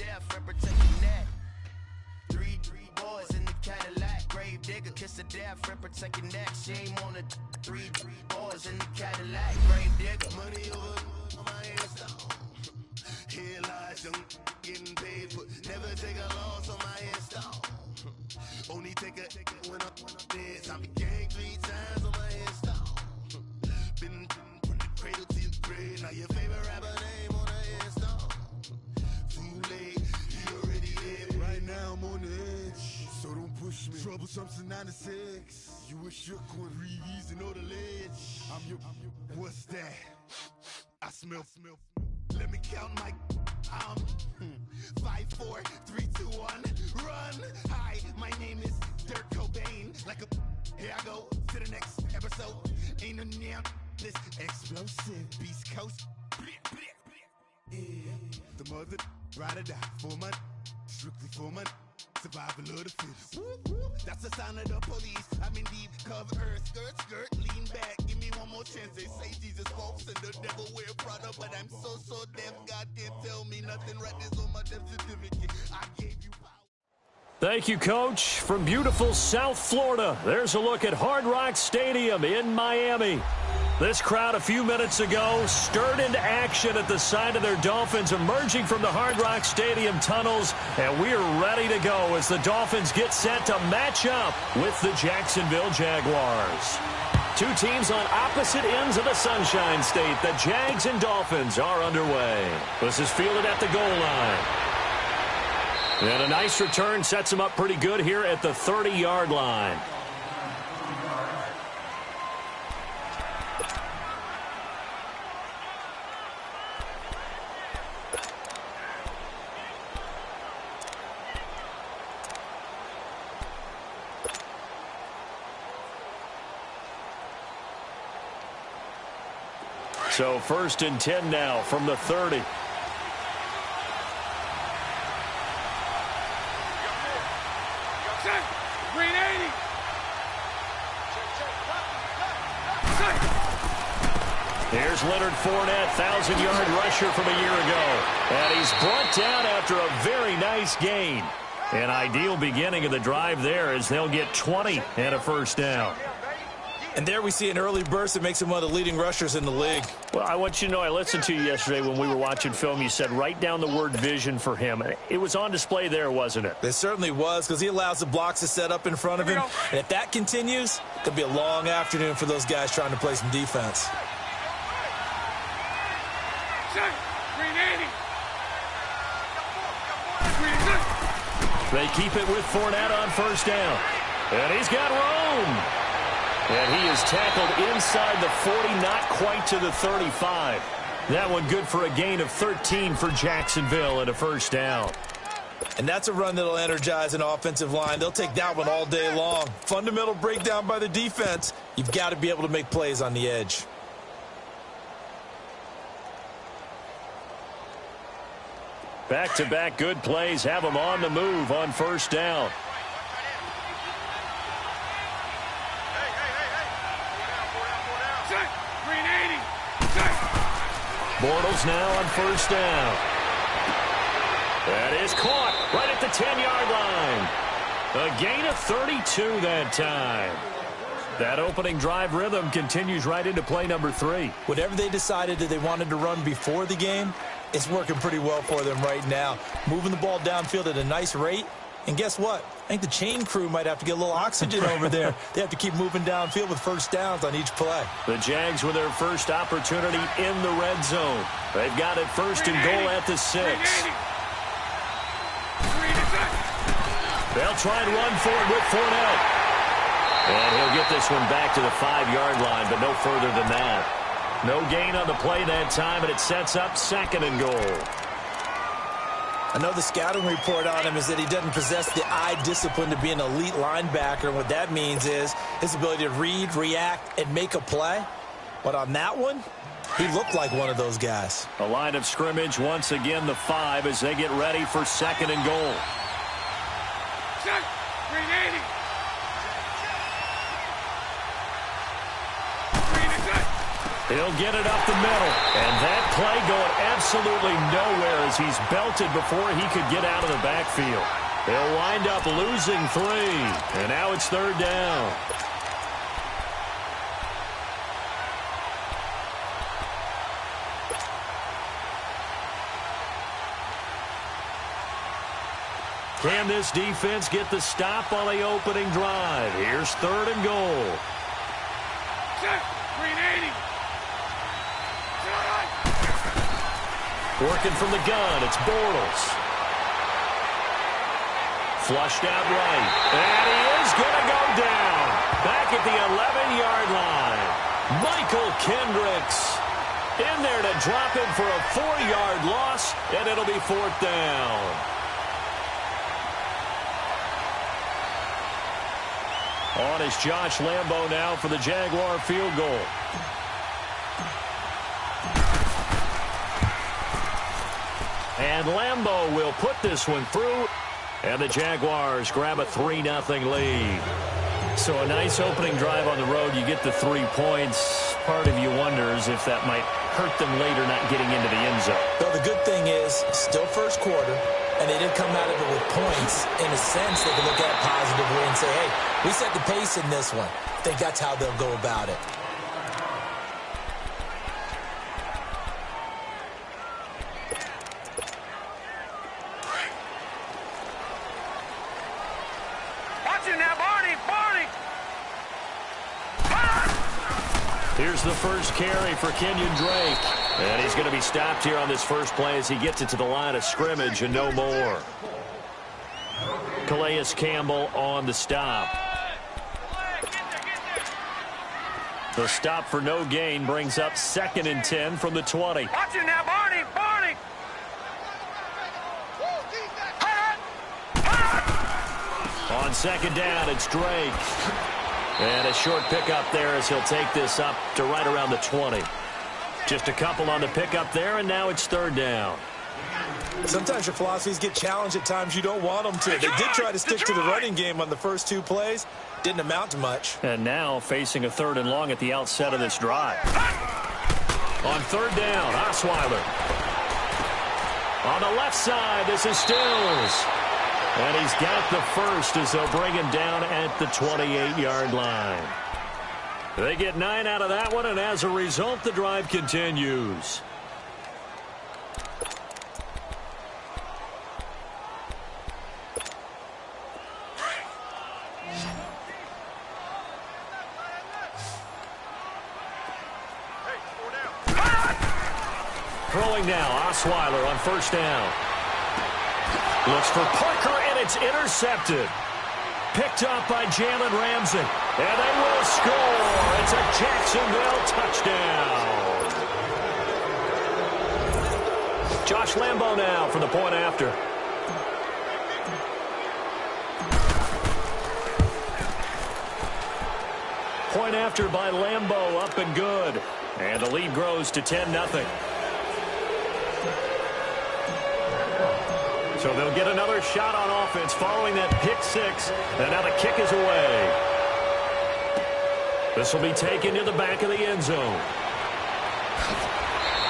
death and protect your neck. Three boys in the Cadillac. Grave digger, kiss the death and protect your neck. Shame on the three boys in the Cadillac. Grave digger. Money over on my install. Here lies young getting paid, but never take a loss on my install. Only take a when I'm dead. I be gang 3 times on my install. Been from the cradle to the grave. Now your favorite rapper name on the install. Too late, he already dead. Right now I'm on the edge, so don't push me. Troublesome to 96. You a shook one, Reeves and know the ledge. I'm your. What's that? I smell. Let me count my. 5, 4, 3, 2, 1. Run. Hi, my name is Dirk Cobain. Like a. Here I go to the next episode. Ain't no damn this explosive Beast Coast. Yeah. The mother ride or die for my. Strictly for my. Survival of the fittest. That's the sign of the police. I'm in deep cover, skirt, lean back. Give me one more chance. They say Jesus walks and the devil wear Prada, but I'm so deaf. God can't tell me nothing. Right this on my death certificate. I gave you power. Thank you, Coach. From beautiful South Florida, there's a look at Hard Rock Stadium in Miami. This crowd a few minutes ago stirred into action at the side of their Dolphins emerging from the Hard Rock Stadium tunnels, and we're ready to go as the Dolphins get set to match up with the Jacksonville Jaguars. Two teams on opposite ends of the Sunshine State. The Jags and Dolphins are underway. This is fielded at the goal line. And a nice return sets them up pretty good here at the 30-yard line. So 1st and 10 now from the 30. Here's Leonard Fournette, 1,000-yard rusher from a year ago. And he's brought down after a very nice gain. An ideal beginning of the drive there as they'll get 20 and a first down. And there we see an early burst that makes him one of the leading rushers in the league. Well, I want you to know I listened to you yesterday when we were watching film. You said write down the word vision for him. It was on display there, wasn't it? It certainly was, because he allows the blocks to set up in front of him. And if that continues, it'll be a long afternoon for those guys trying to play some defense. They keep it with Fournette on first down. And he's got room. And he is tackled inside the 40, not quite to the 35. That one good for a gain of 13 for Jacksonville and a first down. And that's a run that'll energize an offensive line. They'll take that one all day long. Fundamental breakdown by the defense. You've got to be able to make plays on the edge. Back-to-back good plays have them on the move on first down. Bortles now on first down. That is caught right at the 10-yard line. A gain of 32 that time. That opening drive rhythm continues right into play number 3. Whatever they decided that they wanted to run before the game, it's working pretty well for them right now. Moving the ball downfield at a nice rate. And guess what? I think the chain crew might have to get a little oxygen over there. They have to keep moving downfield with first downs on each play. The Jags with their first opportunity in the red zone. They've got it first and goal at the 6. They'll try and run for it with Fournette. And he'll get this one back to the 5-yard line, but no further than that. No gain on the play that time, and it sets up 2nd and goal. I know the scouting report on him is that he doesn't possess the eye discipline to be an elite linebacker. And what that means is his ability to read, react, and make a play. But on that one, he looked like one of those guys. A line of scrimmage once again, the 5, as they get ready for 2nd and goal. He'll get it up the middle. And that play going absolutely nowhere as he's belted before he could get out of the backfield. He'll wind up losing 3. And now it's 3rd down. Can this defense get the stop on the opening drive? Here's 3rd and goal. Set. 380. Working from the gun, it's Bortles. Flushed out right. And he is going to go down. Back at the 11-yard line. Michael Kendricks in there to drop him for a 4-yard loss, and it'll be 4th down. On is Josh Lambo now for the Jaguar field goal. And Lambo will put this one through. And the Jaguars grab a 3-0 lead. So a nice opening drive on the road. You get the 3 points. Part of you wonders if that might hurt them later not getting into the end zone. Well, the good thing is, still first quarter, and they didn't come out of it with points. In a sense, they can look at it positively and say, hey, we set the pace in this one. I think that's how they'll go about it. Here's the first carry for Kenyon Drake. And he's going to be stopped here on this first play as he gets it to the line of scrimmage and no more. Calais Campbell on the stop. The stop for no gain brings up 2nd and 10 from the 20. Watch it now, Barney! Barney! On 2nd down, it's Drake. And a short pickup there as he'll take this up to right around the 20. Just a couple on the pickup there, and now it's 3rd down. Sometimes your philosophies get challenged at times you don't want them to. They did try to stick to the running game on the first 2 plays. Didn't amount to much. And now facing a 3rd and long at the outset of this drive. On 3rd down, Osweiler. On the left side, this is Stills. And he's got the first as they'll bring him down at the 28-yard line. They get 9 out of that one, and as a result, the drive continues. Throwing now, Osweiler on 1st down. Looks for Parker, and it's intercepted. Picked up by Jalen Ramsey. And they will score. It's a Jacksonville touchdown. Josh Lambo now for the point after. Point after by Lambo, up and good. And the lead grows to 10-0. So they'll get another shot on offense following that pick 6. And now the kick is away. This will be taken to the back of the end zone.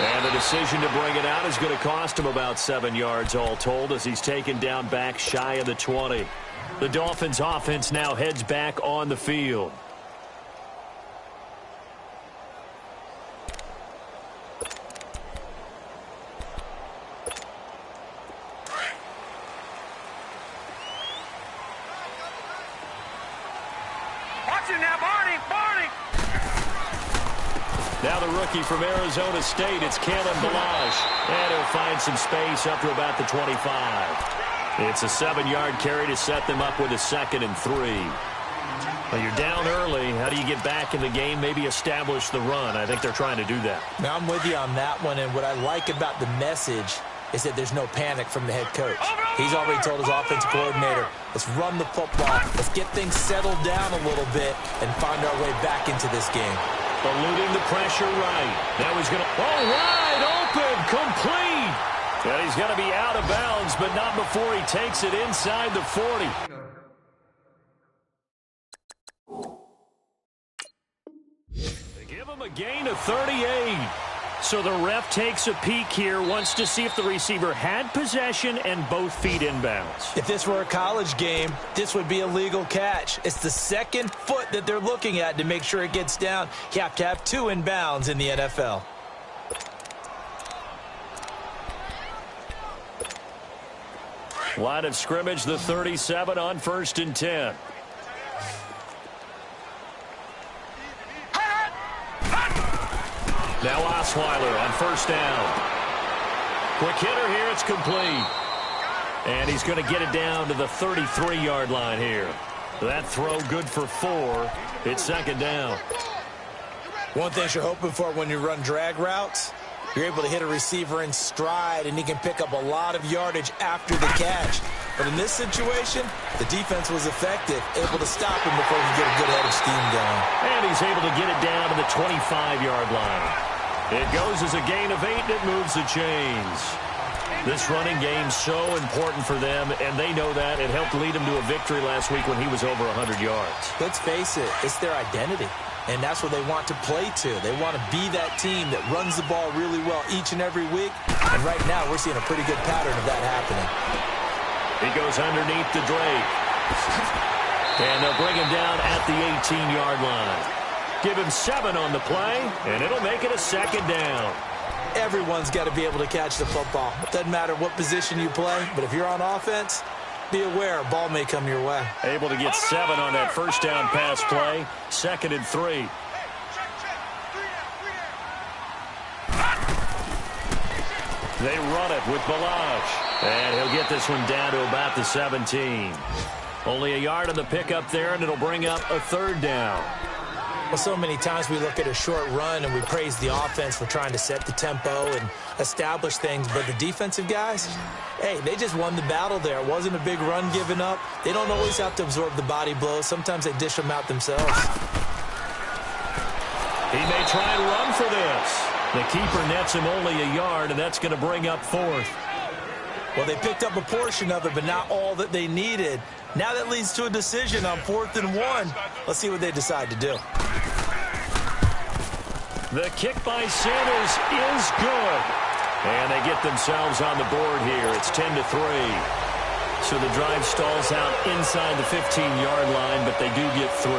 And the decision to bring it out is going to cost him about 7 yards all told as he's taken down back shy of the 20. The Dolphins offense now heads back on the field. Now the rookie from Arizona State, it's Kalen Ballage. And he'll find some space up to about the 25. It's a 7-yard carry to set them up with a 2nd and 3. Well, you're down early. How do you get back in the game, maybe establish the run? I think they're trying to do that. Now, I'm with you on that one, and what I like about the message is that there's no panic from the head coach. He's already told his offensive coordinator, let's run the football, let's get things settled down a little bit, and find our way back into this game. Eluding the pressure right. Now he's going to, wide open, complete. And he's going to be out of bounds, but not before he takes it inside the 40. They give him him a gain of 38. So the ref takes a peek here, wants to see if the receiver had possession and both feet inbounds. If this were a college game, this would be a legal catch. It's the second foot that they're looking at to make sure it gets down. You have to have 2 inbounds in the NFL. Line of scrimmage, the 37 on 1st and 10. Now Osweiler on 1st down. Quick hitter here, it's complete. And he's going to get it down to the 33-yard line here. That throw good for 4. It's 2nd down. One thing you're hoping for when you run drag routes, you're able to hit a receiver in stride, and he can pick up a lot of yardage after the catch. But in this situation, the defense was effective, able to stop him before he could get a good head of steam going. And he's able to get it down to the 25-yard line. It goes as a gain of 8, and it moves the chains. This running game's so important for them, and they know that. It helped lead them to a victory last week when he was over 100 yards. Let's face it, it's their identity. And that's what they want to play to. They want to be that team that runs the ball really well each and every week. And right now, we're seeing a pretty good pattern of that happening. He goes underneath to Drake. And they'll bring him down at the 18-yard line. Give him 7 on the play, and it'll make it a 2nd down. Everyone's got to be able to catch the football. It doesn't matter what position you play, but if you're on offense, be aware a ball may come your way. Able to get 7 on that 1st down pass play. 2nd and 3. They run it with Balaj. And he'll get this one down to about the 17. Only a yard on the pickup there, and it'll bring up a 3rd down. Well, so many times we look at a short run and we praise the offense for trying to set the tempo and establish things. But the defensive guys, hey, they just won the battle there. It wasn't a big run given up. They don't always have to absorb the body blows. Sometimes they dish them out themselves. He may try and run for this. The keeper nets him only a yard, and that's going to bring up 4th. Well, they picked up a portion of it, but not all that they needed. Now that leads to a decision on 4th and 1. Let's see what they decide to do. The kick by Sanders is good. And they get themselves on the board here. It's 10-3. So the drive stalls out inside the 15-yard line, but they do get 3.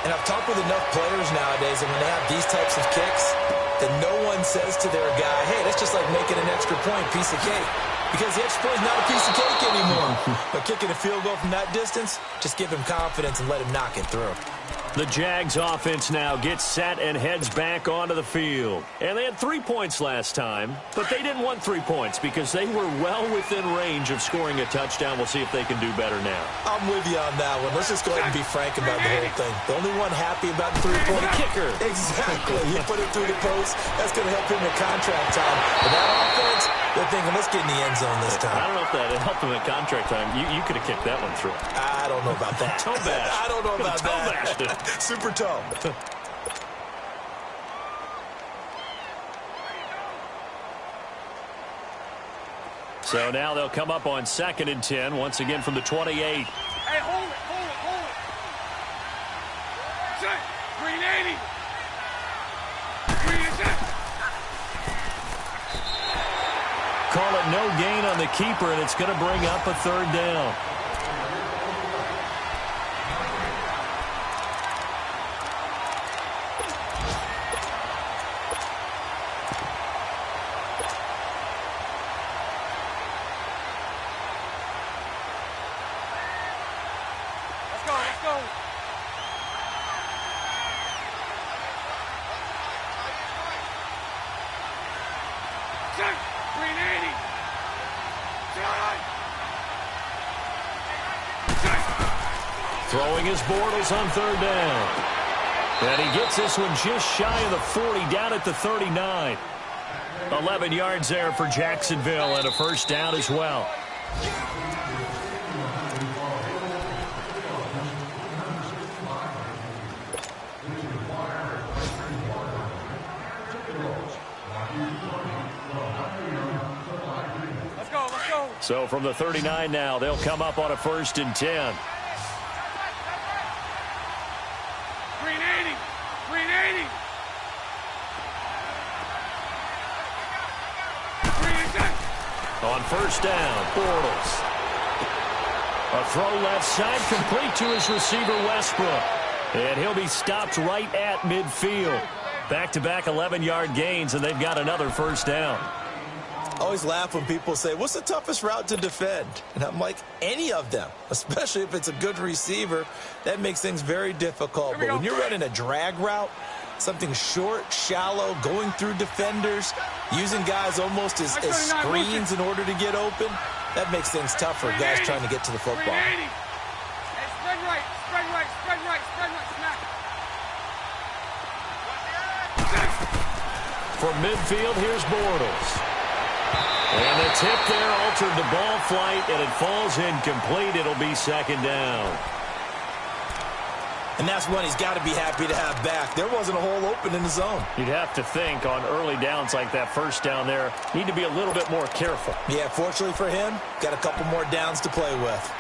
And I've talked with enough players nowadays, and when they have these types of kicks, that no one says to their guy, hey, that's just like making an extra point, piece of cake. Because the extra point is not a piece of cake anymore. But kicking a field goal from that distance, just give him confidence and let him knock it through. The Jags offense now gets set and heads back onto the field. And they had 3 points last time, but they didn't want 3 points because they were well within range of scoring a touchdown. We'll see if they can do better now. I'm with you on that one. Let's just go ahead and be frank about the whole thing. The only one happy about the 3-point kicker. Exactly. You put it through the post. That's going to help him in contract time. But that offense, they're thinking, let's get in the end zone this time. I don't know if that helped him at contract time. You could have kicked that one through. I don't know about that. Toe bash. I don't know about toe that. bashed it. Super toe. So now they'll come up on 2nd and 10, once again from the 28. Hey, hold it. Set. 380. 3 is set. Call it no gain on the keeper, and it's going to bring up a 3rd down. Let's go. Set. 380. Throwing his Bortles on 3rd down. And he gets this one just shy of the 40, down at the 39. 11 yards there for Jacksonville, and a 1st down as well. Let's go. So from the 39 now, they'll come up on a 1st and 10. 380. On first down, Bortles. A throw left side, complete to his receiver, Westbrook. And he'll be stopped right at midfield. Back-to-back 11-yard gains, and they've got another first down. I always laugh when people say, what's the toughest route to defend? And I'm like, any of them, especially if it's a good receiver. That makes things very difficult. But when you're running a drag route, something short, shallow, going through defenders, using guys almost as screens in order to get open, that makes things tough for guys trying to get to the football. Hey, spread right, spread right, spread right, spread right, snap. From midfield, here's Bortles. And the tip there altered the ball flight, and it falls incomplete. It'll be second down. And that's one he's got to be happy to have back. There wasn't a hole open in the zone. You'd have to think on early downs like that first down there, need to be a little bit more careful. Yeah, fortunately for him, got a couple more downs to play with.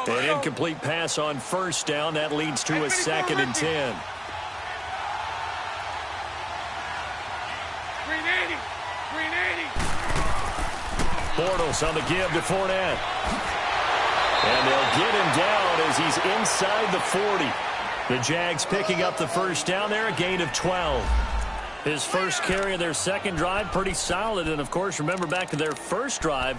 An incomplete pass on first down. That leads to a 2nd and 10. 380. Bortles on the give to Fournette. And they'll get him down as he's inside the 40. The Jags picking up the first down there, a gain of 12. His first carry of their second drive, pretty solid. And, of course, remember back to their first drive,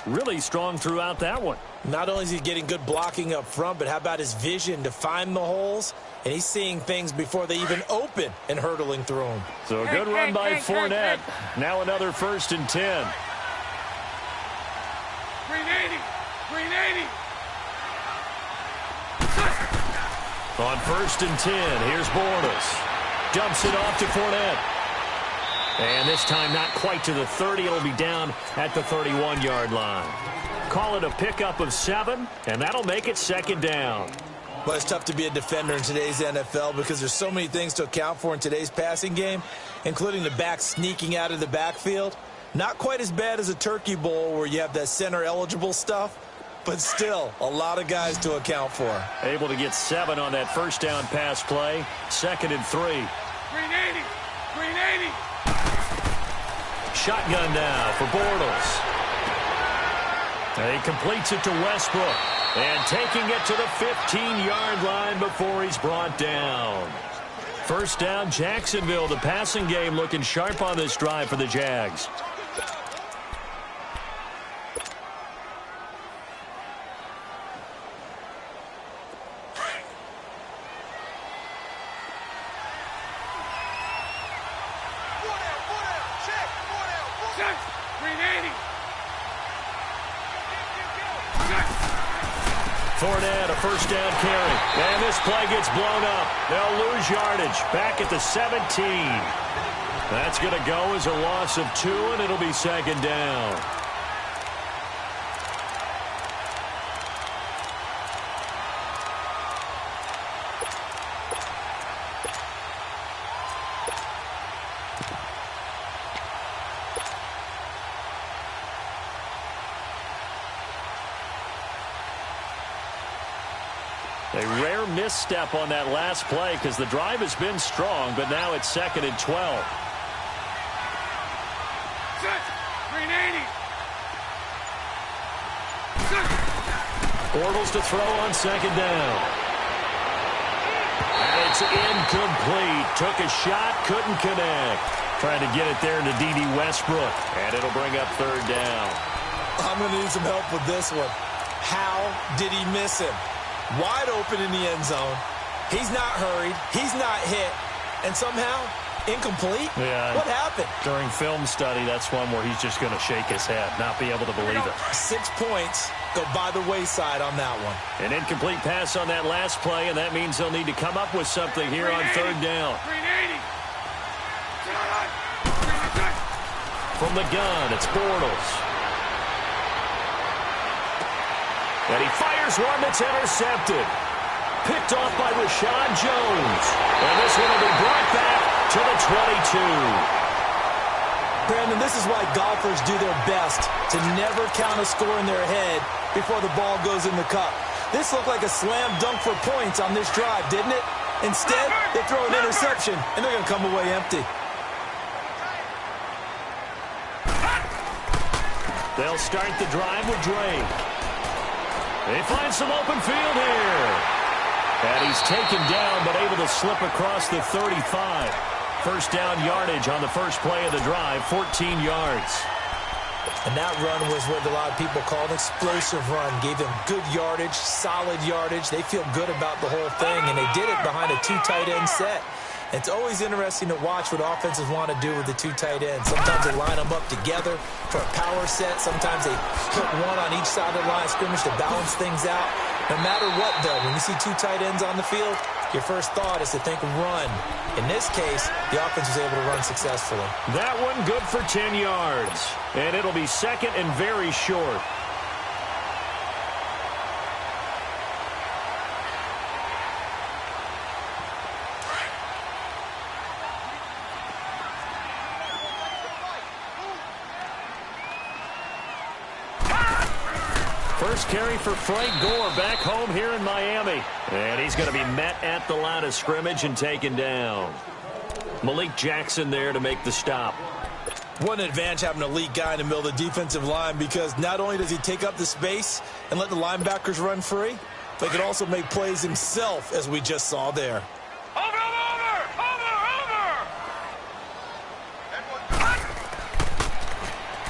really strong throughout that one. Not only is he getting good blocking up front, but how about his vision to find the holes? And he's seeing things before they even open and hurdling through them. So a good run by Fournette. Now another 1st and 10. 380. On 1st and 10, here's Bortles. Dumps it off to Fournette. And this time not quite to the 30. It'll be down at the 31-yard line. Call it a pickup of 7, and that'll make it second down. Well, it's tough to be a defender in today's NFL because there's so many things to account for in today's passing game, including the back sneaking out of the backfield. Not quite as bad as a turkey bowl where you have that center-eligible stuff, but still a lot of guys to account for. Able to get 7 on that first down pass play. 2nd and 3. 380. Shotgun now for Bortles. And he completes it to Westbrook. And taking it to the 15-yard line before he's brought down. First down, Jacksonville. The passing game looking sharp on this drive for the Jags. Fournette, a first down carry. And this play gets blown up. They'll lose yardage. Back at the 17. That's going to go as a loss of 2, and it'll be second down. A rare misstep on that last play because the drive has been strong, but now it's 2nd and 12. 380. Bortles to throw on second down. And it's incomplete. Took a shot, couldn't connect. Trying to get it there to D.D. Westbrook. And it'll bring up third down. I'm going to need some help with this one. How did he miss him? Wide open in the end zone. He's not hurried. He's not hit. And somehow, incomplete? Yeah. What happened? During film study, that's one where he's just going to shake his head, not be able to believe it. 6 points go by the wayside on that one. An incomplete pass on that last play, and that means they'll need to come up with something here on third down. 380. From the gun, it's Bortles. And he fires one that's intercepted. Picked off by Rashad Jones. And this one will be brought back to the 22. Brandon, this is why golfers do their best to never count a score in their head before the ball goes in the cup. This looked like a slam dunk for points on this drive, didn't it? Instead, they throw an interception, and they're going to come away empty. They'll start the drive with Drake. They find some open field here. And he's taken down, but able to slip across the 35. First down yardage on the first play of the drive, 14 yards. And that run was what a lot of people call an explosive run. Gave them good yardage, solid yardage. They feel good about the whole thing, and they did it behind a two tight end set. It's always interesting to watch what offenses want to do with the two tight ends. Sometimes they line them up together for a power set. Sometimes they put one on each side of the line of scrimmage to balance things out. No matter what, though, when you see two tight ends on the field, your first thought is to think run. In this case, the offense was able to run successfully. That one good for 10 yards. And it'll be second and very short. First carry for Frank Gore back home here in Miami. And he's going to be met at the line of scrimmage and taken down. Malik Jackson there to make the stop. What an advantage having an elite guy in the middle of the defensive line, because not only does he take up the space and let the linebackers run free, but he can also make plays himself, as we just saw there.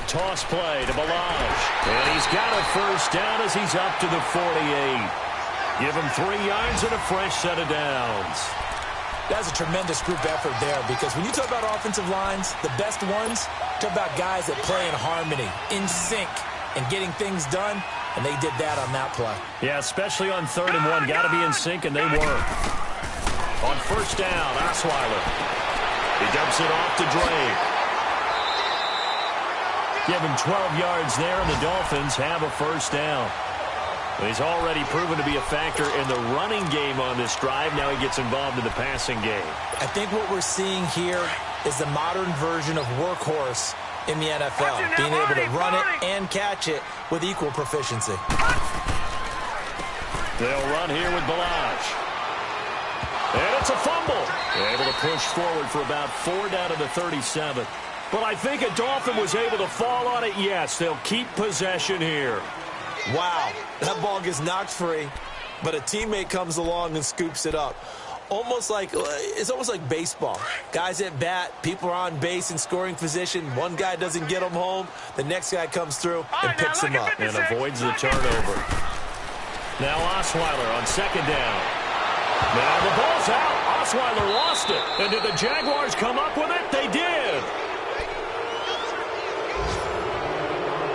Toss play to Balaj. And he's got a first down as he's up to the 48. Give him 3 yards and a fresh set of downs. That's a tremendous group effort there, because when you talk about offensive lines, the best ones, talk about guys that play in harmony, in sync, and getting things done, and they did that on that play. Yeah, especially on 3rd and 1. Got to be in sync, and they were. On first down, Osweiler. He dumps it off to Drake. Give him 12 yards there, and the Dolphins have a first down. He's already proven to be a factor in the running game on this drive. Now he gets involved in the passing game. I think what we're seeing here is the modern version of workhorse in the NFL, being able to run it and catch it with equal proficiency. They'll run here with Balaj. And it's a fumble. Able to push forward for about 4 down to the 37. But I think a Dolphin was able to fall on it. Yes, they'll keep possession here. Wow, that ball gets knocked free, but a teammate comes along and scoops it up. It's almost like baseball. Guys at bat, people are on base in scoring position. One guy doesn't get them home. The next guy comes through and picks him up. And avoids the turnover. Now Osweiler on second down. Now the ball's out. Osweiler lost it. And did the Jaguars come up with it? They did.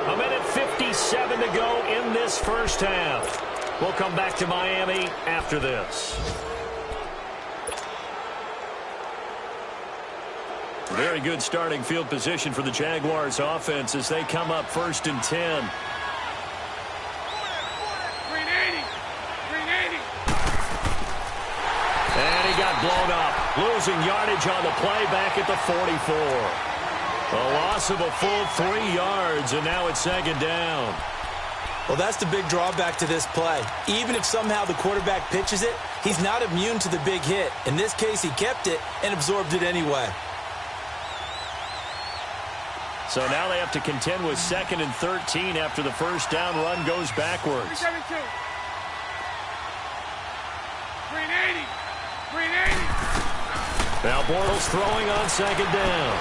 A minute 57 to go in this first half. We'll come back to Miami after this. Very good starting field position for the Jaguars offense as they come up 1st and 10. 380. And he got blown up. Losing yardage on the play back at the 44. A loss of a full 3 yards, and now it's 2nd down. Well, that's the big drawback to this play. Even if somehow the quarterback pitches it, he's not immune to the big hit. In this case, he kept it and absorbed it anyway. So now they have to contend with 2nd and 13 after the first down run goes backwards. 372. 380. Now Bortles throwing on 2nd down.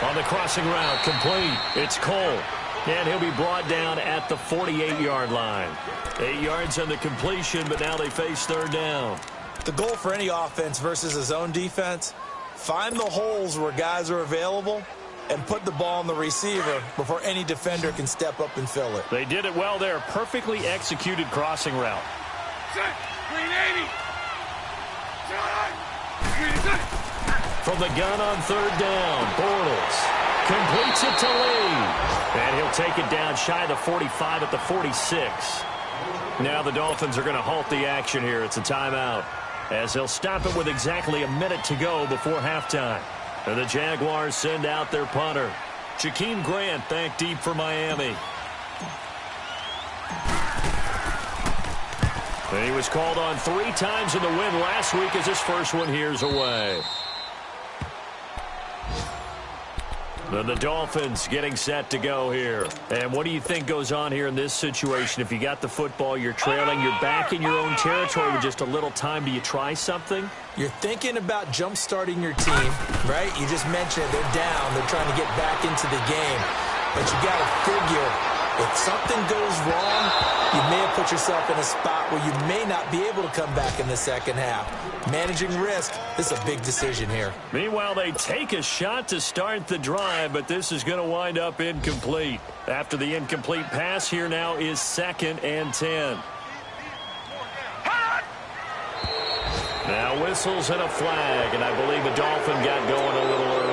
On the crossing route, complete. It's Cole. And he'll be brought down at the 48-yard line. 8 yards on the completion, but now they face 3rd down. The goal for any offense versus a zone defense, find the holes where guys are available and put the ball on the receiver before any defender can step up and fill it. They did it well there. Perfectly executed crossing route. 380. From the gun on 3rd down, Bortles completes it to Lee. And he'll take it down shy of the 45 at the 46. Now the Dolphins are going to halt the action here. It's a timeout, as they'll stop it with exactly a minute to go before halftime. And the Jaguars send out their punter. Jakeem Grant back deep for Miami. And he was called on 3 times in the win last week as his first one here's away. Then the Dolphins getting set to go here. And what do you think goes on here in this situation? If you got the football, you're trailing, you're back in your own territory with just a little time. Do you try something? You're thinking about jump-starting your team, right? You just mentioned it. They're down. They're trying to get back into the game. But you got to figure, if something goes wrong, you may have put yourself in a spot where you may not be able to come back in the second half. Managing risk, this is a big decision here. Meanwhile, they take a shot to start the drive, but this is going to wind up incomplete. After the incomplete pass, here now is 2nd and 10. Now whistles and a flag, and I believe a Dolphin got going a little early.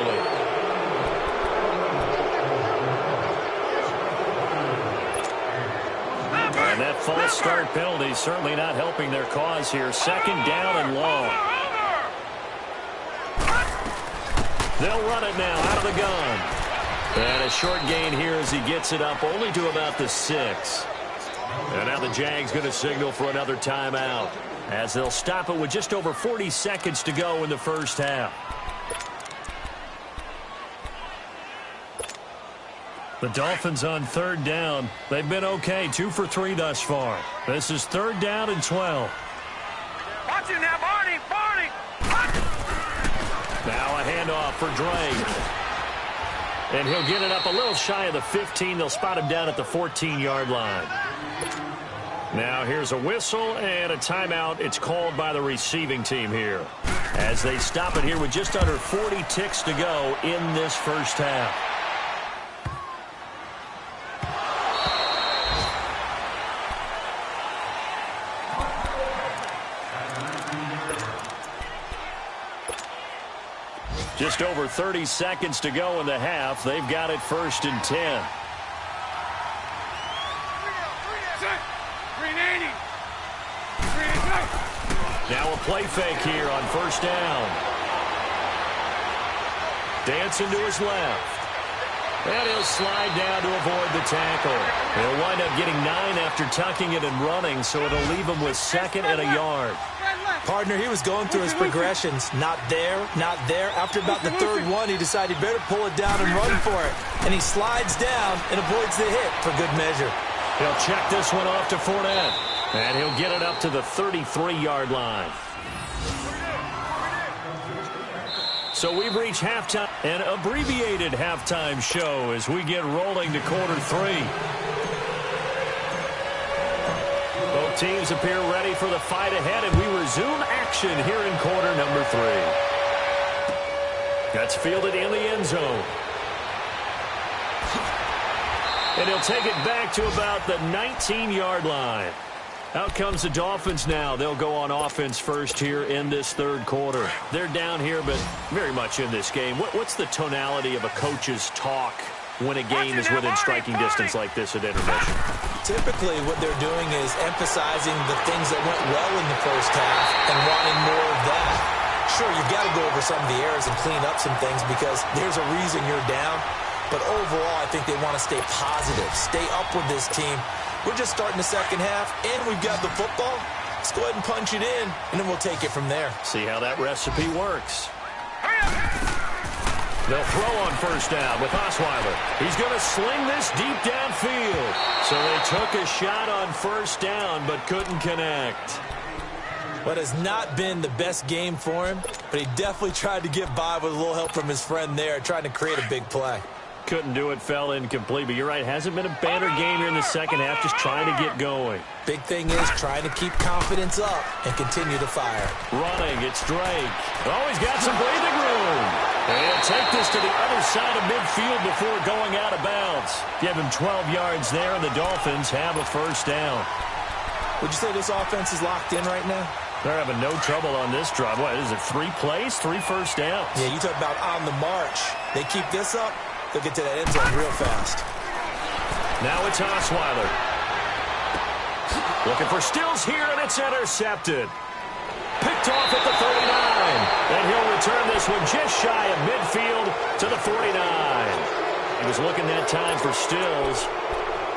And that false start penalty certainly not helping their cause here. 2nd down and long. They'll run it now out of the gun. And a short gain here as he gets it up only to about the 6. And now the Jags going to signal for another timeout as they'll stop it with just over 40 seconds to go in the first half. The Dolphins on 3rd down. They've been okay, 2 for 3 thus far. This is 3rd down and 12. Watch it now, Barney! Barney! Now a handoff for Drake. And he'll get it up a little shy of the 15. They'll spot him down at the 14-yard line. Now here's a whistle and a timeout. It's called by the receiving team here as they stop it here with just under 40 ticks to go in this first half. Just over 30 seconds to go in the half. They've got it 1st and 10. 380. Now a play fake here on 1st down. Dancing to his left. And he'll slide down to avoid the tackle. He'll wind up getting 9 after tucking it and running, so it'll leave him with 2nd and a yard. Partner, he was going through his progressions. Not there, not there. After about the 3rd one, he decided he better pull it down and run for it. And he slides down and avoids the hit for good measure. He'll check this one off to Fournette. And he'll get it up to the 33-yard line. So we've reached halftime, an abbreviated halftime show as we get rolling to quarter 3. Both teams appear ready for the fight ahead, and we resume action here in quarter number 3. That's fielded in the end zone. And he'll take it back to about the 19-yard line. Out comes the Dolphins now. They'll go on offense first here in this 3rd quarter. They're down here, but very much in this game. What's the tonality of a coach's talk when a game is within striking distance like this at intermission? Typically, what they're doing is emphasizing the things that went well in the first half and wanting more of that. Sure, you've got to go over some of the errors and clean up some things because there's a reason you're down. But overall, I think they want to stay positive, stay up with this team. We're just starting the second half, and we've got the football. Let's go ahead and punch it in, and then we'll take it from there. See how that recipe works. They'll throw on 1st down with Osweiler. He's going to sling this deep downfield. So they took a shot on 1st down, but couldn't connect. What has not been the best game for him, but he definitely tried to get by with a little help from his friend there, trying to create a big play. Couldn't do it, fell incomplete, but you're right, hasn't been a banner game here in the second half, just trying to get going. Big thing is trying to keep confidence up and continue to fire. Running, it's Drake. Oh, he's got some breathing room. And he'll take this to the other side of midfield before going out of bounds. Give him 12 yards there, and the Dolphins have a 1st down. Would you say this offense is locked in right now? They're having no trouble on this drive. What is it, 3 plays, 3 first downs? Yeah, you talk about on the march. They keep this up, they'll get to that end zone real fast. Now it's Osweiler. Looking for Stills here, and it's intercepted. Picked off at the 39. And he'll return this one just shy of midfield to the 49. He was looking that time for Stills.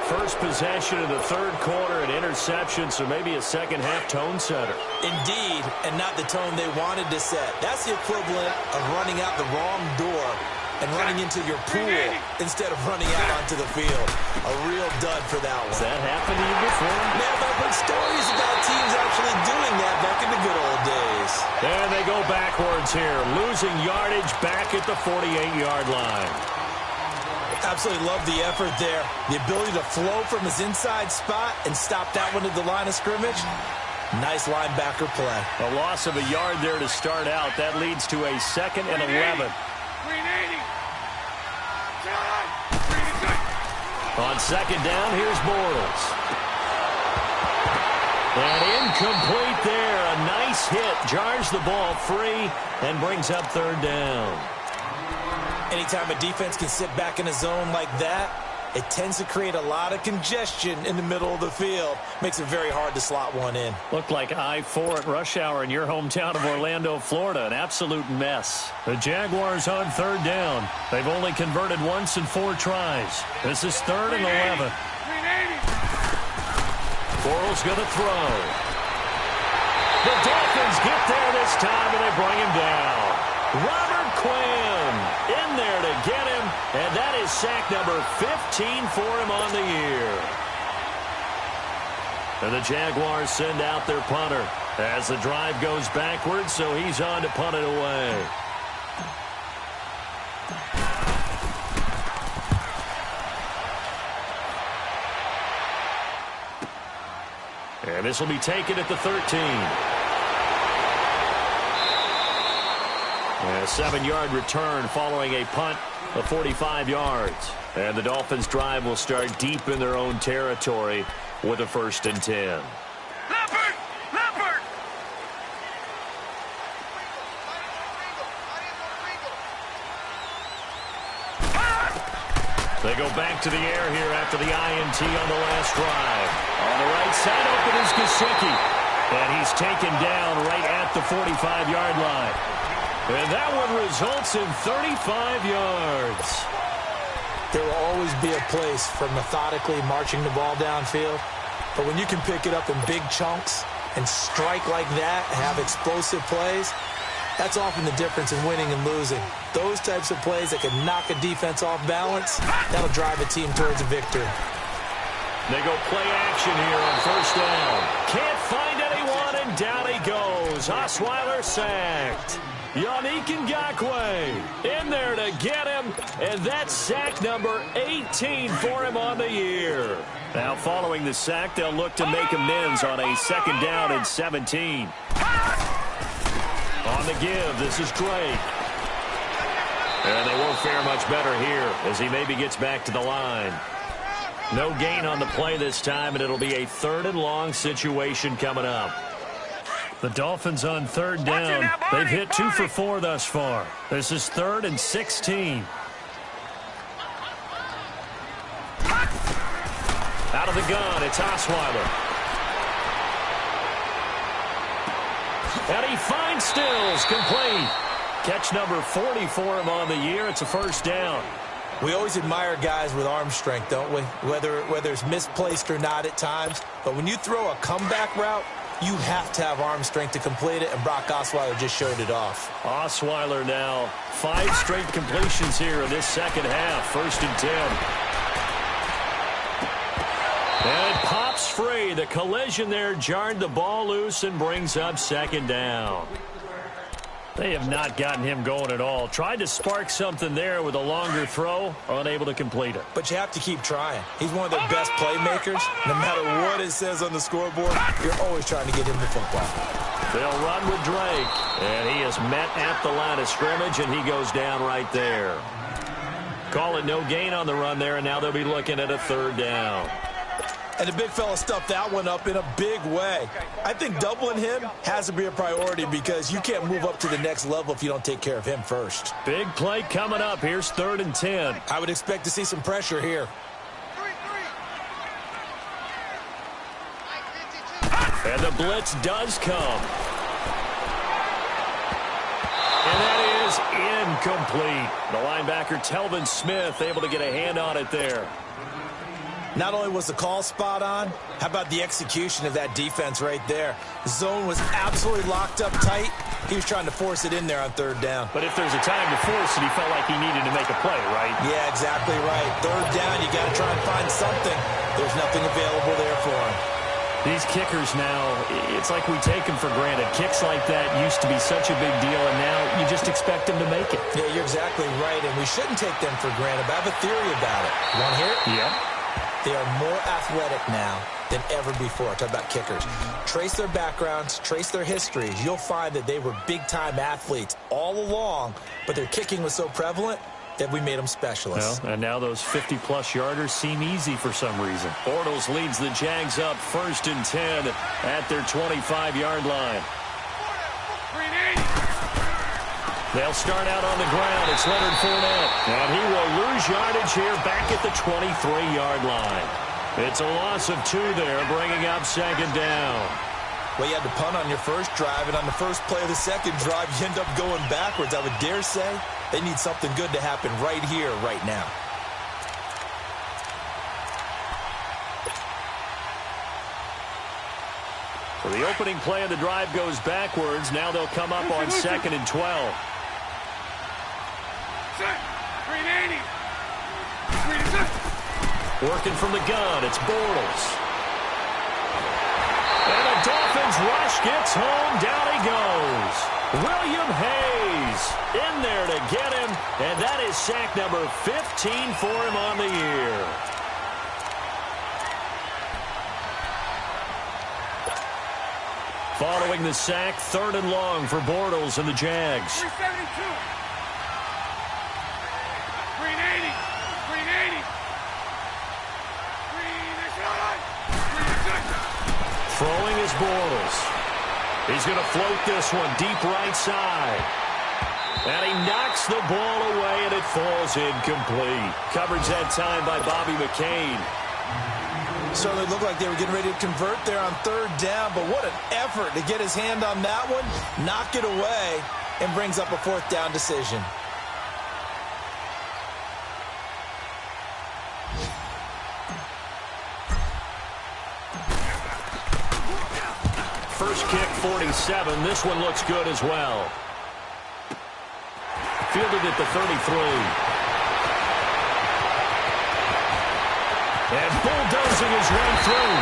first possession of the third quarter, an interception, so maybe a second-half tone setter. Indeed, and not the tone they wanted to set. That's the equivalent of running out the wrong door and running into your pool instead of running out onto the field. A real dud for that one. Has that happened to you before? Man, I've heard stories about teams actually doing that back in the good old days. And they go backwards here, losing yardage back at the 48-yard line. Absolutely love the effort there. The ability to flow from his inside spot and stop that one at the line of scrimmage. Nice linebacker play. A loss of a yard there to start out. That leads to a 2nd and 11. On 2nd down, here's Bortles. And incomplete there. A nice hit. Jars the ball free and brings up 3rd down. Anytime a defense can sit back in a zone like that, it tends to create a lot of congestion in the middle of the field. Makes it very hard to slot one in. Looked like I-4 at rush hour in your hometown of Orlando, Florida. An absolute mess. The Jaguars on 3rd down. They've only converted once in 4 tries. This is 3rd and 11. Bortles going to throw. The Dolphins get there this time, and they bring him down. Robert Quinn in there to get him, and that is sack number 15 for him on the year. And the Jaguars send out their punter as the drive goes backwards, so he's on to punt it away. And this will be taken at the 13. And a 7-yard return following a punt of 45 yards. And the Dolphins' drive will start deep in their own territory with a 1st and 10. They go back to the air here after the INT on the last drive. On the right side, open is Gesicki. And he's taken down right at the 45-yard line. And that one results in 35 yards. There will always be a place for methodically marching the ball downfield. But when you can pick it up in big chunks and strike like that and have explosive plays, that's often the difference in winning and losing. Those types of plays that can knock a defense off balance, that'll drive a team towards a victory. They go play action here on 1st down. Can't find anyone, and down he goes. Osweiler sacked. Yannick Ngakoue in there to get him, and that's sack number 18 for him on the year. Now following the sack, they'll look to make amends on a 2nd down and 17. On the give, this is Drake. And they won't fare much better here as he maybe gets back to the line. No gain on the play this time, and it'll be a 3rd and long situation coming up. The Dolphins on 3rd down. They've hit 2 for 4 thus far. This is 3rd and 16. Out of the gun, it's Osweiler. And he finds Stills, complete. Catch number 40 for him on the year. It's a 1st down. We always admire guys with arm strength, don't we? Whether it's misplaced or not at times. But when you throw a comeback route, you have to have arm strength to complete it, and Brock Osweiler just showed it off. Osweiler now 5 straight completions here in this 2nd half. 1st and 10. And it pops free. The collision there jarred the ball loose and brings up 2nd down. They have not gotten him going at all. Tried to spark something there with a longer throw, unable to complete it. But you have to keep trying. He's one of their best playmakers. No matter what it says on the scoreboard, you're always trying to get him the football. They'll run with Drake, and he is met at the line of scrimmage, and he goes down right there. Call it no gain on the run there, and now they'll be looking at a 3rd down. And the big fella stuffed that one up in a big way. I think doubling him has to be a priority because you can't move up to the next level if you don't take care of him first. Big play coming up. Here's 3rd and 10. I would expect to see some pressure here. And the blitz does come. And that is incomplete. The linebacker, Telvin Smith, able to get a hand on it there. Not only was the call spot on, how about the execution of that defense right there? The zone was absolutely locked up tight. He was trying to force it in there on third down. But if there's a time to force it, he felt like he needed to make a play, right? Yeah, exactly right. Third down, you got to try and find something. There's nothing available there for him. These kickers now, it's like we take them for granted. Kicks like that used to be such a big deal, and now you just expect them to make it. Yeah, you're exactly right, and we shouldn't take them for granted. But I have a theory about it. You want to hear it? Yeah. They are more athletic now than ever before. Talk about kickers. Trace their backgrounds, trace their histories. You'll find that they were big-time athletes all along, but their kicking was so prevalent that we made them specialists. Well, and now those 50-plus yarders seem easy for some reason. Bortles leads the Jags up 1st and 10 at their 25-yard line. They'll start out on the ground. It's Leonard Fournette. And he will lose yardage here back at the 23-yard line. It's a loss of 2 there, bringing up 2nd down. Well, you had to punt on your first drive, and on the first play of the second drive, you end up going backwards. I would dare say they need something good to happen right here, right now. So the opening play of the drive goes backwards. Now they'll come up on 2nd and 12. Working from the gun, it's Bortles. And the Dolphins rush gets home. Down he goes. William Hayes in there to get him. And that is sack number 15 for him on the year. Following the sack, 3rd and long for Bortles and the Jags. 372. 380. 380. 380. Throwing is Bortles. He's going to float this one deep right side. And he knocks the ball away, and it falls incomplete. Coverage that time by Bobby McCain. Certainly looked like they were getting ready to convert there on 3rd down, but what an effort to get his hand on that one, knock it away, and brings up a 4th down decision. First kick, 47. This one looks good as well. Fielded at the 33. And bulldozing his way through.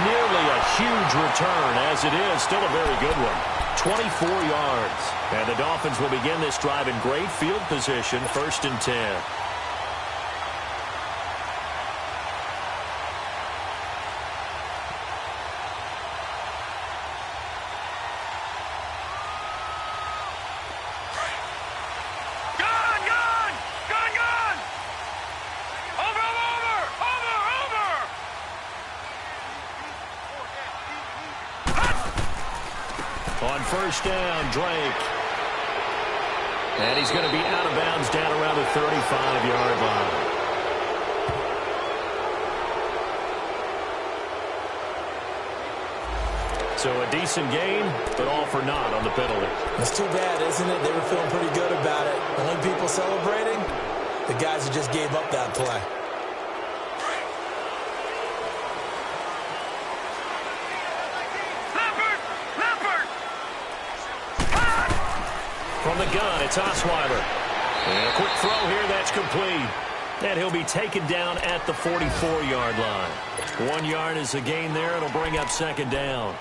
Nearly a huge return, as it is. Still a very good one. 24 yards. And the Dolphins will begin this drive in great field position. 1st and 10. On 1st down, Drake. And he's going to be out of bounds down around the 35-yard line. So a decent gain, but all for naught on the penalty. It's too bad, isn't it? They were feeling pretty good about it. Only people celebrating, the guys who just gave up that play. From the gun, it's Osweiler. And a quick throw here, that's complete. And he'll be taken down at the 44-yard line. 1 yard is a gain there. It'll bring up 2nd down.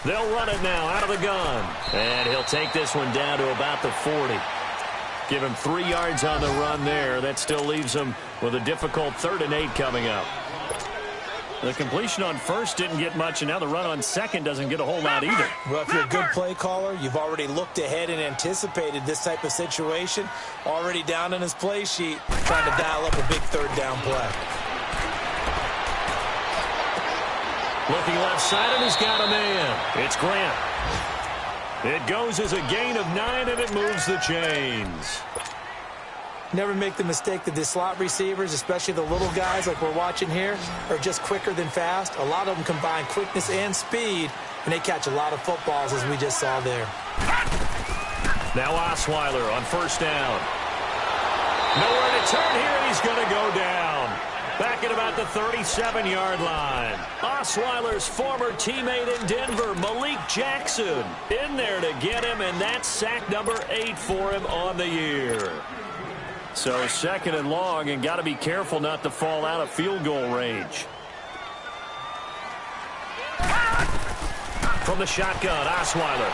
They'll run it now out of the gun. And he'll take this one down to about the 40. Give him 3 yards on the run there. That still leaves him with a difficult 3rd and 8 coming up. The completion on 1st didn't get much, and now the run on 2nd doesn't get a whole lot either. Well, if you're a good play caller, you've already looked ahead and anticipated this type of situation. Already down in his play sheet, trying to dial up a big 3rd down play. Looking left side, and he's got a man. It's Grant. It goes as a gain of 9, and it moves the chains. Never make the mistake that the slot receivers, especially the little guys like we're watching here, are just quicker than fast. A lot of them combine quickness and speed, and they catch a lot of footballs, as we just saw there. Now Osweiler on first down. Nowhere to turn here, and he's going to go down. Back at about the 37-yard line. Osweiler's former teammate in Denver, Malik Jackson, in there to get him, and that's sack number 8 for him on the year. So second and long, and got to be careful not to fall out of field goal range. From the shotgun, Osweiler.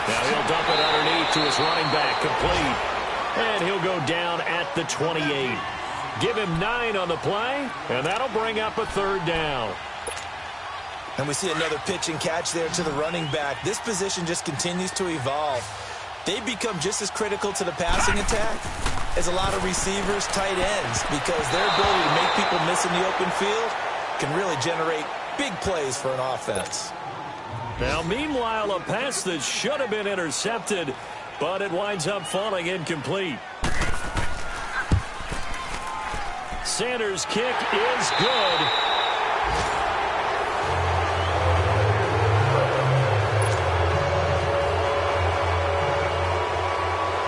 Now he'll dump it underneath to his running back, complete. And he'll go down at the 28. Give him 9 on the play, and that'll bring up a third down. And we see another pitch and catch there to the running back. This position just continues to evolve. They become just as critical to the passing attack as a lot of receivers, tight ends, because their ability to make people miss in the open field can really generate big plays for an offense. Now, meanwhile, a pass that should have been intercepted, but it winds up falling incomplete. Sanders' kick is good.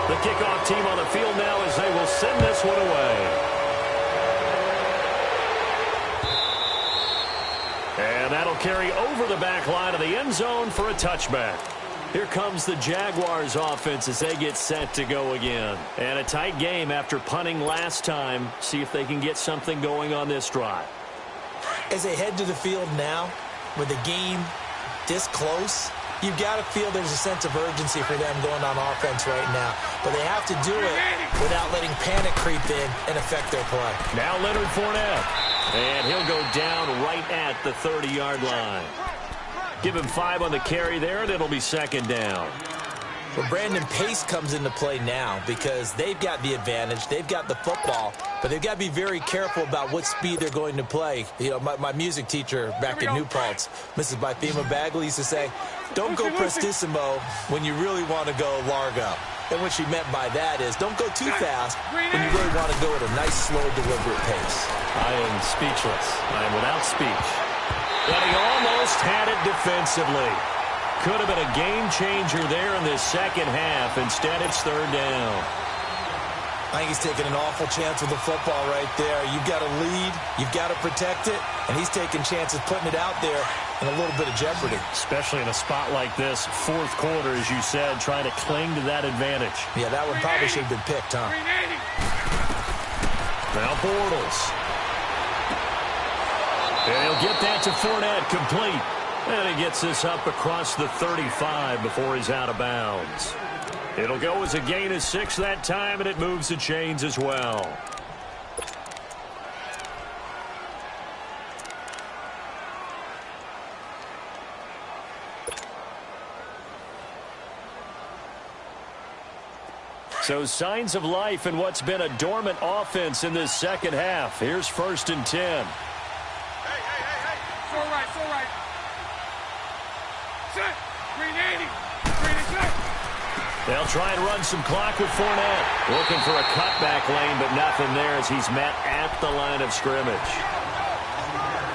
The kickoff team on the field now as they will send this one away. And that'll carry over the back line of the end zone for a touchback. Here comes the Jaguars offense as they get set to go again. And a tight game after punting last time. See if they can get something going on this drive. As they head to the field now, with the game this close, you've got to feel there's a sense of urgency for them going on offense right now. But they have to do it without letting panic creep in and affect their play. Now Leonard Fournette. And he'll go down right at the 30-yard line. Give him 5 on the carry there, and it'll be second down. Well, Brandon, pace comes into play now because they've got the advantage. They've got the football, but they've got to be very careful about what speed they're going to play. You know, my music teacher back in New Paltz, Mrs. Bythema Bagley, used to say, don't go prestissimo when you really want to go largo. And what she meant by that is don't go too fast when you really want to go at a nice, slow, deliberate pace. I am speechless. I am without speech. But he almost had it defensively. Could have been a game changer there in this second half. Instead, it's third down. I think he's taking an awful chance with the football right there. You've got to lead. You've got to protect it. And he's taking chances putting it out there in a little bit of jeopardy. Especially in a spot like this, fourth quarter, as you said, trying to cling to that advantage. Yeah, that one probably should have been picked, huh? Now Bortles. And he'll get that to Fournette, complete. And he gets this up across the 35 before he's out of bounds. It'll go as a gain of 6 that time, and it moves the chains as well. So signs of life in what's been a dormant offense in this second half. Here's 1st and 10. So right. Set. Green 80. Green and set. They'll try and run some clock with Fournette. Looking for a cutback lane, but nothing there as he's met at the line of scrimmage.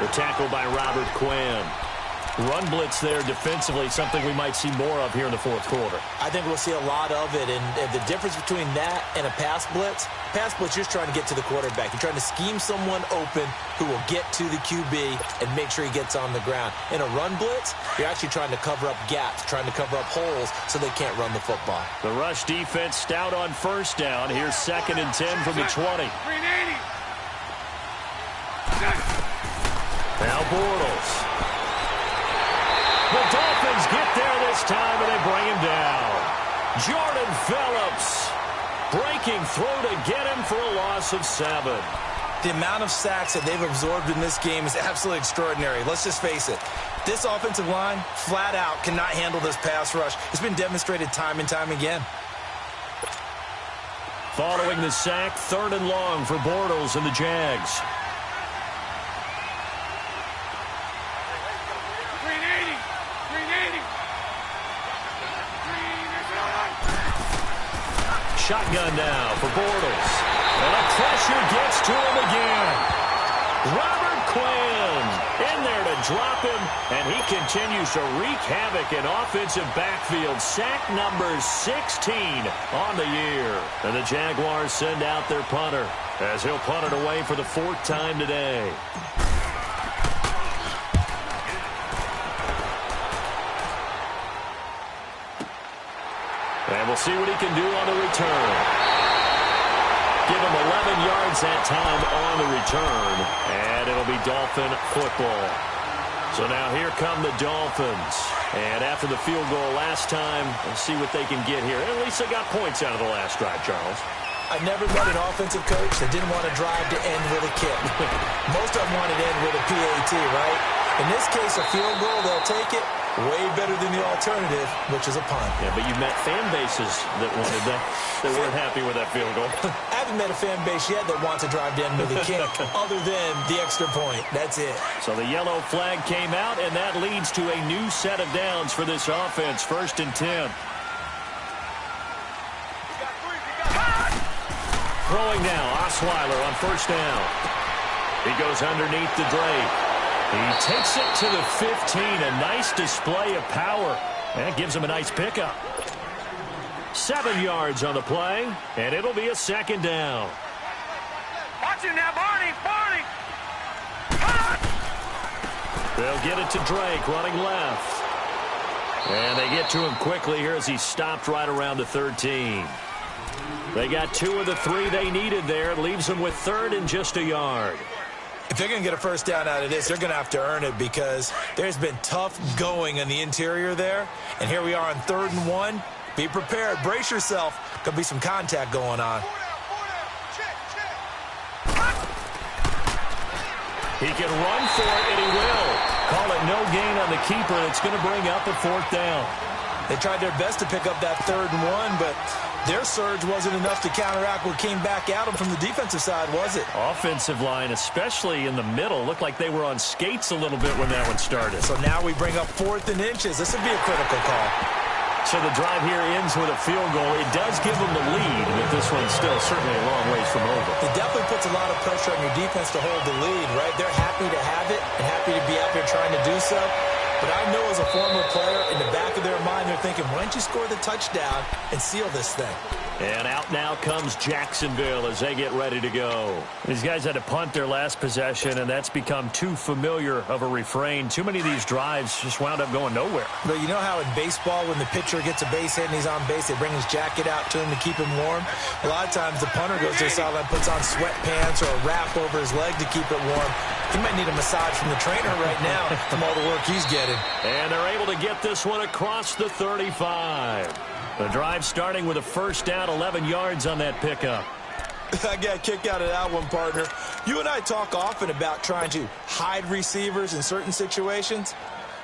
The tackle by Robert Quinn. Run blitz there defensively, something we might see more of here in the fourth quarter. I think we'll see a lot of it, and the difference between that and a pass blitz, you're just trying to get to the quarterback. You're trying to scheme someone open who will get to the QB and make sure he gets on the ground. In a run blitz, you're actually trying to cover up gaps, trying to cover up holes so they can't run the football. The rush defense stout on first down. Here's 2nd and 10 from the 20. Green 80. Now Bortles. The Dolphins get there this time, and they bring him down. Jordan Phillips breaking through to get him for a loss of 7. The amount of sacks that they've absorbed in this game is absolutely extraordinary. Let's just face it. This offensive line, flat out, cannot handle this pass rush. It's been demonstrated time and time again. Following the sack, 3rd and long for Bortles and the Jags. shotgun now for Bortles. And the pressure gets to him again. Robert Quinn in there to drop him, and he continues to wreak havoc in offensive backfield. Sack number 16 on the year. And the Jaguars send out their punter as he'll punt it away for the 4th time today. And we'll see what he can do on the return. Give him 11 yards that time on the return. And it'll be Dolphin football. So now here come the Dolphins. And after the field goal last time, we'll see what they can get here. At least they got points out of the last drive, Charles. I never met an offensive coach that didn't want to drive to end with a kick. Most of them wanted to end with a PAT, right? In this case, a field goal, they'll take it. Way better than the alternative, which is a punt. Yeah, but you met fan bases that wanted that, that weren't happy with that field goal. I haven't met a fan base yet that wants to drive down with a kick other than the extra point. That's it. So the yellow flag came out, and that leads to a new set of downs for this offense. 1st and 10. Throwing now, Osweiler on 1st down. He goes underneath the Drake. He takes it to the 15. A nice display of power. That gives him a nice pickup. 7 yards on the play, and it'll be a 2nd down. Watch him now, Barney! Barney! They'll get it to Drake running left. And they get to him quickly here as he stopped right around the 13. They got 2 of the 3 they needed there. It leaves them with 3rd and just a yard. If they're going to get a 1st down out of this, they're going to have to earn it because there's been tough going in the interior there. And here we are on 3rd and 1. Be prepared. Brace yourself. Could be some contact going on. He can run for it, and he will. Call it no gain on the keeper, and it's going to bring up a 4th down. They tried their best to pick up that 3rd and 1, but their surge wasn't enough to counteract what came back at them from the defensive side, was it? Offensive line, especially in the middle, looked like they were on skates a little bit when that one started. So now we bring up 4th and inches. This would be a critical call. So the drive here ends with a field goal. It does give them the lead, but this one's still certainly a long ways from over. It definitely puts a lot of pressure on your defense to hold the lead, right? They're happy to have it and happy to be out there trying to do so. But I know as a former player, in the back of their mind, they're thinking, why don't you score the touchdown and seal this thing? And out now comes Jacksonville as they get ready to go. These guys had to punt their last possession, and that's become too familiar of a refrain. Too many of these drives just wound up going nowhere. But you know how in baseball, when the pitcher gets a base hit and he's on base, they bring his jacket out to him to keep him warm? A lot of times the punter goes to the sideline, puts on sweatpants or a wrap over his leg to keep it warm. He might need a massage from the trainer right now from all the work he's getting. And they're able to get this one across the 35. The drive starting with a 1st down, 11 yards on that pickup. I got a kick out of that one, partner. You and I talk often about trying to hide receivers in certain situations,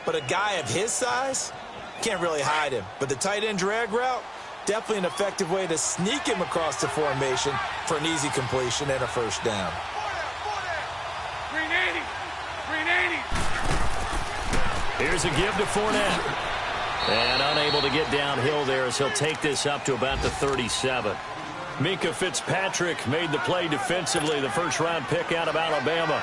but a guy of his size can't really hide him. But the tight end drag route, definitely an effective way to sneak him across the formation for an easy completion and a 1st down. 380! 380! Here's a give to Fournette. And unable to get downhill there as he'll take this up to about the 37. Minkah Fitzpatrick made the play defensively, the 1st-round pick out of Alabama.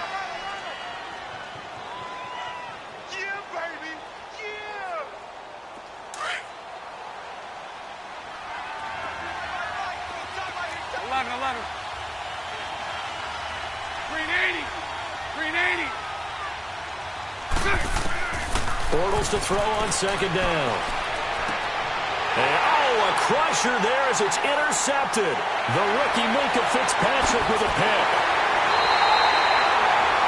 Yeah, baby! Yeah! 11. 380! 380! Bortles to throw on 2nd down. And, oh, a crusher there as it's intercepted. The rookie Minkah Fitzpatrick with a pick.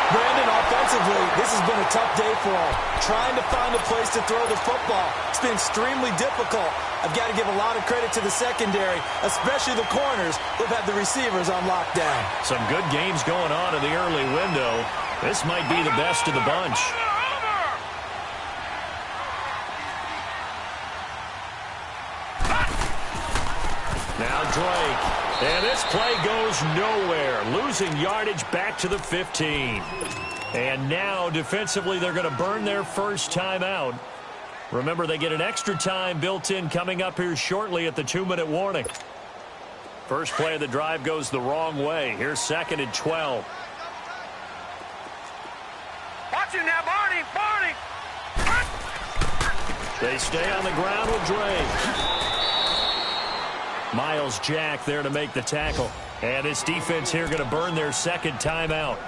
Brandon, offensively, this has been a tough day for him. Trying to find a place to throw the football. It's been extremely difficult. I've got to give a lot of credit to the secondary, especially the corners who've had the receivers on lockdown. Some good games going on in the early window. This might be the best of the bunch. Now Drake. And this play goes nowhere. Losing yardage back to the 15. And now defensively they're going to burn their 1st time out. Remember, they get an extra time built in coming up here shortly at the 2-minute warning. First play of the drive goes the wrong way. Here's 2nd and 12. Watch it now, Barney! Barney! They stay on the ground with Dre. Miles Jack there to make the tackle. And this defense here going to burn their 2nd timeout.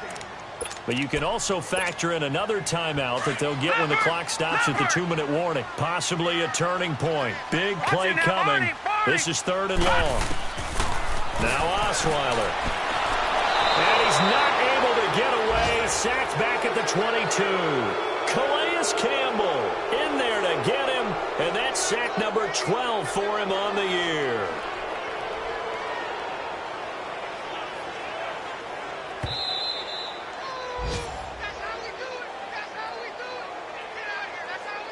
But you can also factor in another timeout that they'll get when the clock stops at the 2-minute warning. Possibly a turning point. Big play coming. This is 3rd and long. Now Osweiler. And he's not able to get away. Sacked back at the 22. Calais Campbell in there to get him. And that's sack number 12 for him on the year.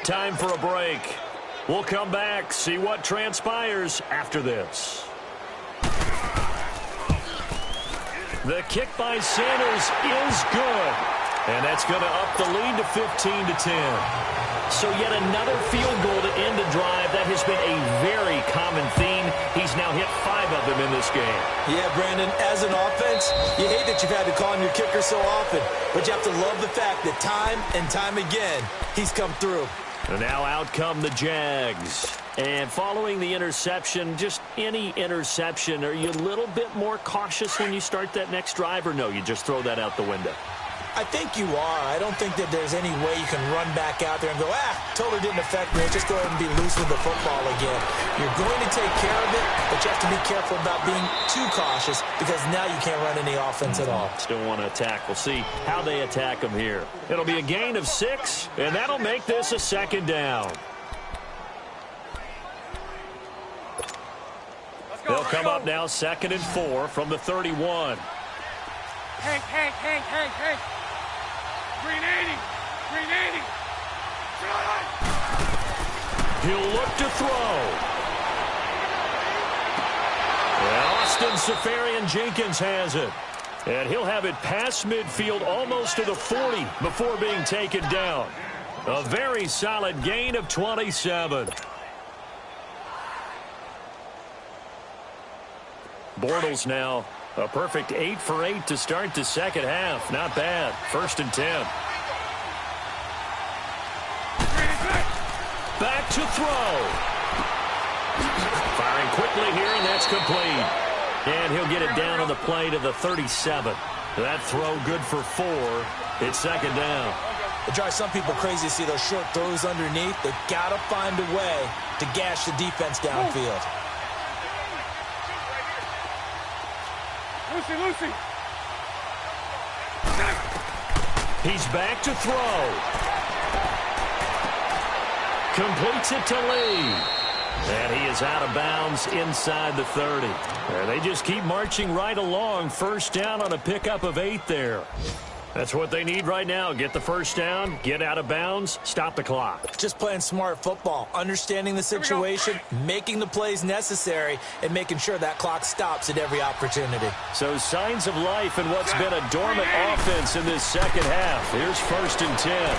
Time for a break. We'll come back, see what transpires after this. The kick by Sanders is good. And that's going to up the lead to 15-10. So yet another field goal to end a drive. That has been a very common theme. He's now hit 5 of them in this game. Yeah, Brandon, as an offense, you hate that you've had to call on your kicker so often. But you have to love the fact that time and time again, he's come through. And now out come the Jags. And following the interception, just any interception, are you a little bit more cautious when you start that next drive, or no, you just throw that out the window? I think you are. I don't think that there's any way you can run back out there and go, totally didn't affect me. Just go ahead and be loose with the football again. You're going to take care of it, but you have to be careful about being too cautious because now you can't run any offense at all. Still want to attack. We'll see how they attack them here. It'll be a gain of 6, and that'll make this a 2nd down. They'll come up now 2nd and 4 from the 31. Hank. Green 80. He'll look to throw. And Austin Safarian-Jenkins has it. And he'll have it past midfield almost to the 40 before being taken down. A very solid gain of 27. Bortles now a perfect 8 for 8 to start the 2nd half. Not bad. 1st and 10. Back to throw. Firing quickly here, and that's complete. And he'll get it down on the play to the 37. That throw good for 4. It's 2nd down. It drives some people crazy to see those short throws underneath. They've got to find a way to gash the defense downfield. Lucy. He's back to throw. Completes it to Lee. And he is out of bounds inside the 30. And they just keep marching right along. 1st down on a pickup of 8 there. That's what they need right now. Get the 1st down, get out of bounds, stop the clock. Just playing smart football, understanding the situation, making the plays necessary, and making sure that clock stops at every opportunity. So signs of life in what's been a dormant offense in this 2nd half. Here's 1st and 10.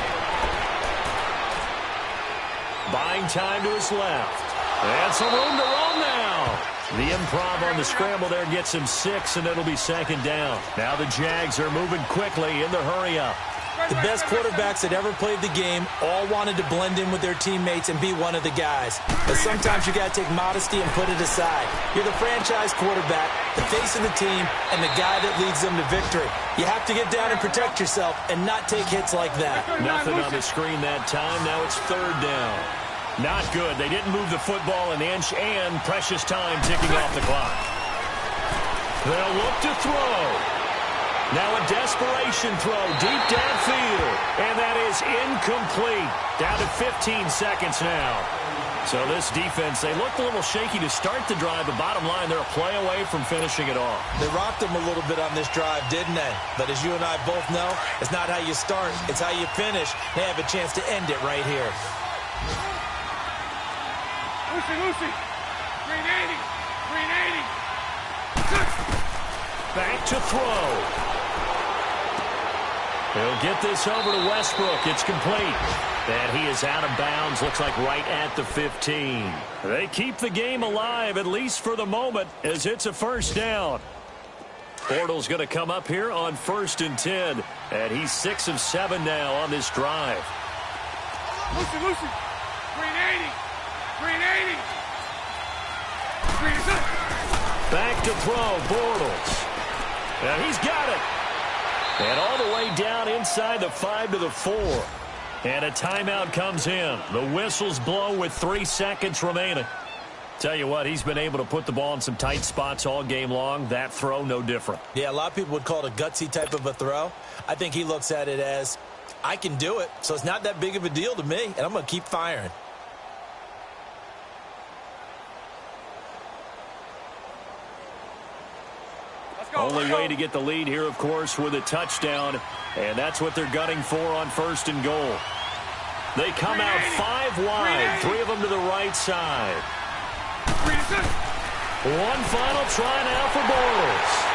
Buying time to his left. And some room to run now. The improv on the scramble there gets him 6, and it'll be 2nd down. Now the Jags are moving quickly in the hurry-up. The best quarterbacks that ever played the game all wanted to blend in with their teammates and be one of the guys. But sometimes you got to take modesty and put it aside. You're the franchise quarterback, the face of the team, and the guy that leads them to victory. You have to get down and protect yourself and not take hits like that. Nothing on the screen that time. Now it's 3rd down. Not good. They didn't move the football an inch, and precious time ticking off the clock. They'll look to throw. Now a desperation throw deep downfield, and that is incomplete. Down to 15 seconds now. So this defense, they looked a little shaky to start the drive, but bottom line, they're a play away from finishing it off. They rocked them a little bit on this drive, didn't they? But as you and I both know, it's not how you start, it's how you finish. They have a chance to end it right here. Lucy. Green 80. Back to throw. He'll get this over to Westbrook. It's complete. And he is out of bounds, looks like right at the 15. They keep the game alive, at least for the moment, as it's a first down. Bortles going to come up here on 1st and 10. And he's 6 of 7 now on this drive. Lucy. 380. 380. Back to throw, Bortles. And he's got it. And all the way down inside the 5 to the 4. And a timeout comes in. The whistles blow with 3 seconds remaining. Tell you what, he's been able to put the ball in some tight spots all game long. That throw, no different. Yeah, a lot of people would call it a gutsy type of a throw. I think he looks at it as, I can do it, so it's not that big of a deal to me, and I'm going to keep firing. Only way to get the lead here, of course, with a touchdown. And that's what they're gunning for on 1st and goal. They come out 5 wide, 3 of them to the right side. One final try now for Bortles.